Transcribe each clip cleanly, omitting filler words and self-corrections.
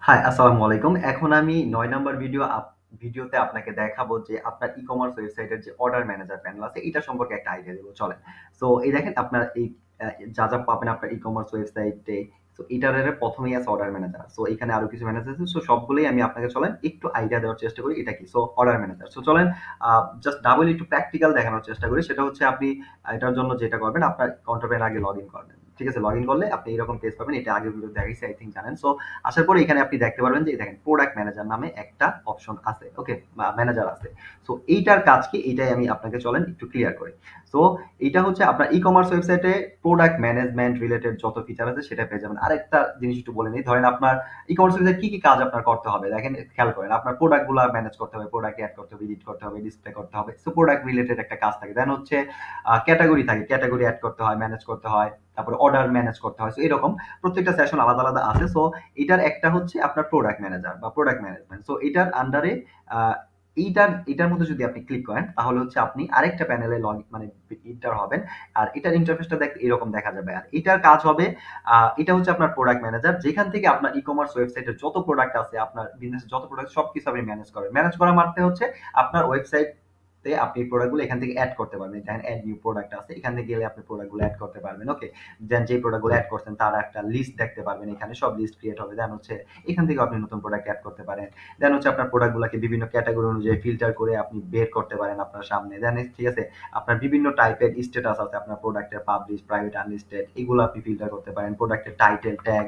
High, আসসালামু আলাইকুম। এখন আমি ৯ নাম্বার ভিডিওতে আপনাকে দেখাবো যে আপনার ই-কমার্স ওয়েবসাইটের যে অর্ডার ম্যানেজার প্যানেল আছে এটা সম্পর্কে একটা আইডিয়া দেব। চলেন। সো এই দেখেন আপনার এই যা পাবেন আপনার ই-কমার্স ওয়েবসাইটে। সো এটার ১ম এই আছে অর্ডার ম্যানেজার। সো এখানে আরো কিছু ম্যানেজার আছে। সো সবগুলোই আমি আপনাকে চলেন একটু আইডিয়া দেওয়ার চেষ্টা করি এটা কি। So order manager. সো চলেন আ জাস্ট ডাবল একটু প্র্যাকটিক্যাল দেখানোর চেষ্টা করি। সেটা হচ্ছে আপনি এটার জন্য যেটা করবেন আপনার কন্ট্রোলের আগে লগইন করবেন। ঠিক আছে? লগইন করলে আপনি এরকম পেজ পাবেন। এটা আগের ভিডিওতে দেখাইছি আই থিংক জানেন। সো আসার পরে এখানে আপনি দেখতে পারবেন যে এই দেখেন প্রোডাক্ট ম্যানেজার নামে একটা অপশন আছে। ওকে? বা ম্যানেজার আছে। সো এইটার কাজ কি? এইটাই আমি আপনাকে চলেন একটু ক্লিয়ার করি। সো এইটা হচ্ছে আপনার ই-কমার্স ওয়েবসাইটে প্রোডাক্ট ম্যানেজমেন্ট রিলেটেড যত ফিচার আছে সেটা পেয়ে যাবেন। আরেকটা জিনিস একটু বলে নেই। ধরেন আপনার ই-কমার্স ওয়েবসাইটে কি কাজ আপনার করতে হবে? দেখেন খেয়াল করেন। আপনার প্রোডাক্ট গুলা ম্যানেজ করতে হবে, প্রোডাক্ট এড করতে হবে, এডিট করতে হবে, ডিসপ্লে করতে হবে। সো প্রোডাক্ট রিলেটেড একটা কাজ থাকে। দেন হচ্ছে ক্যাটেগরি থাকে। ক্যাটেগরি এড করতে হয়, ম্যানেজ করতে হয়। তারপরে অর্ডার ম্যানেজ করতে হয়। সো এরকম প্রত্যেকটা সেশন আলাদা, আলাদা আছে। সো এটার একটা হচ্ছে আপনার প্রোডাক্ট ম্যানেজার বা প্রোডাক্ট ম্যানেজমেন্ট। সো এটার আন্ডারে আ এটার মধ্যে যদি আপনি ক্লিক করেন তাহলে হচ্ছে আপনি আরেকটা প্যানেলে মানে এন্টার হবেন। আর এটার ইন্টারফেসটা এরকম দেখা যাবে। আর এটার কাজ হবে এটা হচ্ছে আপনার প্রোডাক্ট ম্যানেজার। যেখান থেকে আপনার ই-কমার্স ওয়েবসাইটের যত প্রোডাক্ট আছে, আপনার বিজনেসের যত প্রোডাক্ট সবকিছু আপনি ম্যানেজ করেন। ম্যানেজ করা মানে হচ্ছে আপনার ওয়েবসাইট তে আপনি প্রোডাক্ট গুলো এখান থেকে এড করতে পারবেন। দেখেন এড নিউ প্রোডাক্ট আছে। এখানে গেলে আপনি প্রোডাক্ট গুলো এড করতে পারবেন। ওকে? দেন যে প্রোডাক্ট গুলো এড করছেন তার একটা লিস্ট দেখতে পারবেন। এখানে সব লিস্ট ক্রিয়েট হবে। দেন হচ্ছে এখান থেকেও আপনি নতুন প্রোডাক্ট এড করতে পারেন। দেন হচ্ছে আপনার প্রোডাক্ট গুলাকে বিভিন্ন ক্যাটেগরি অনুযায়ী ফিল্টার করে আপনি বের করতে পারেন আপনার সামনে। দেন ঠিক আছে? আপনার বিভিন্ন টাইপের স্ট্যাটাস আছে আপনার প্রোডাক্টের পাবলিশ, প্রাইভেট, আনলিস্টেড এগুলো আপনি ফিল্টার করতে পারেন। প্রোডাক্টের টাইটেল, ট্যাগ,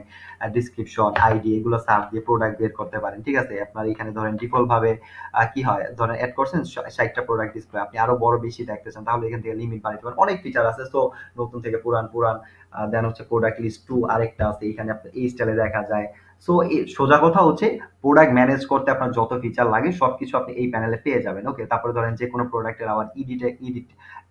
ডেসক্রিপশন, আইডি এগুলো সার্চ দিয়ে প্রোডাক্ট বের করতে পারেন। ঠিক আছে? আপনার এখানে ধরেন ডিফল্ট ভাবে কি হয়? ধরেন এড করছেন ৬০ টা প্রোডাক্ট ডিসপ্লে। আপনি আরো বড় বেশি দেখতেছেন তাহলে এখান থেকে লিমিট বাড়াইতে পারেন। অনেক ফিচার আছে। সো নতুন থেকে পুরান। দেন হচ্ছে প্রোডাক্ট লিস্ট 2 আরেকটা আছে। এখানে আপনার এই স্টাইলে দেখা যায়। সো সোজা কথা হচ্ছে প্রোডাক্ট ম্যানেজ করতে আপনার যত ফিচার লাগে সবকিছু আপনি এই প্যানেলে পেয়ে যাবেন। ওকে? তারপরে ধরেন যেকোনো প্রোডাক্টের আবার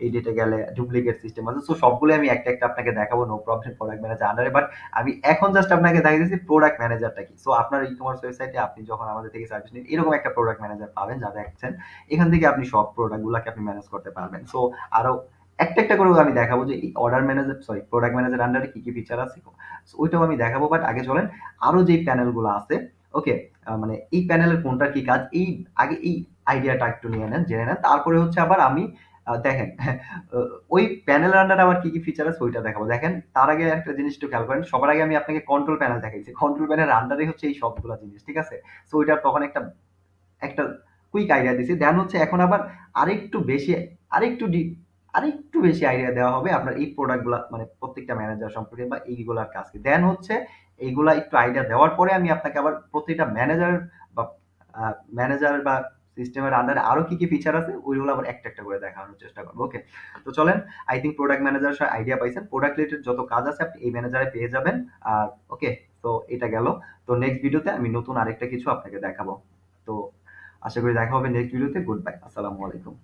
এডিটে গেলে ডুপ্লিকেট সিস্টেম আছে। সো সবগুলো আমি একটা আপনাকে দেখাবো। নো প্রবলেম প্রোডাক্ট ম্যানেজার আন্ডারে। বাট আমি এখন জাস্ট আপনাকে দেখাইতেছি প্রোডাক্ট ম্যানেজারটা কি। সো আপনার ই-কমার্স ওয়েবসাইটে আপনি যখন আমাদের থেকে সার্ভিস নিন এরকম একটা প্রোডাক্ট ম্যানেজার পাবেন যা দেখছেন। এখান থেকে আপনি সব প্রোডাক্ট গুলাকে আপনি ম্যানেজ করতে পারবেন। সো আরো একটা করে আমি দেখাবো যে এই order manager sorry product manager আন্ডারে কি ফিচার আছে। সো ওইটাও আমি দেখাবো। বাট আগে চলেন আরো যে প্যানেল গুলো আছে ওকে? মানে এই প্যানেলের কোনটার কি কাজ আগে এই আইডিয়াটা একটু নিয়ে নেন, জেনে নেন। তারপরে হচ্ছে আবার আমি দেখেন ওই প্যানেলের আন্ডারে আবার কি ফিচার আছে ওইটা দেখাবো। দেখেন তার আগে একটা জিনিস একটু খেয়াল করেন। সবার আগে আমি আপনাকে কন্ট্রোল প্যানেল দেখাইছি। কন্ট্রোল প্যানেলের আন্ডারে হচ্ছে এই সবগুলা জিনিস। ঠিক আছে? সো ওইটার তখন একটা কুইক আইডিয়া দিছি। দেন হচ্ছে এখন আবার আরেকটু বেশি আরেকটু ডি আরেকটু বেশি আইডিয়া দেওয়া হবে আপনার এই প্রোডাক্ট গুলা মানে প্রত্যেকটা ম্যানেজার সম্পর্কে বা এইগুলার কাজ কি। দেন হচ্ছে এইগুলা একটু আইডিয়া দেওয়ার পরে আমি আপনাকে আবার প্রত্যেকটা বা আ ম্যানেজার বা সিস্টেমের আন্ডারে আরো কি ফিচার আছে ওইগুলো আবার একটা করে দেখানোর চেষ্টা করব। ওকে? তো চলেন I think product manager idea পাইছেন। প্রোডাক্ট রিলেটেড যত কাজ আছে আপনি এই ম্যানেজারে পেয়ে যাবেন। আর ওকে? তো এটা গেল। তো নেক্সট ভিডিওতে আমি নতুন আরেকটা কিছু আপনাকে দেখাবো। তো আশা করি দেখা হবে নেক্সট ভিডিওতে। Good bye. আসসালামু আলাইকুম।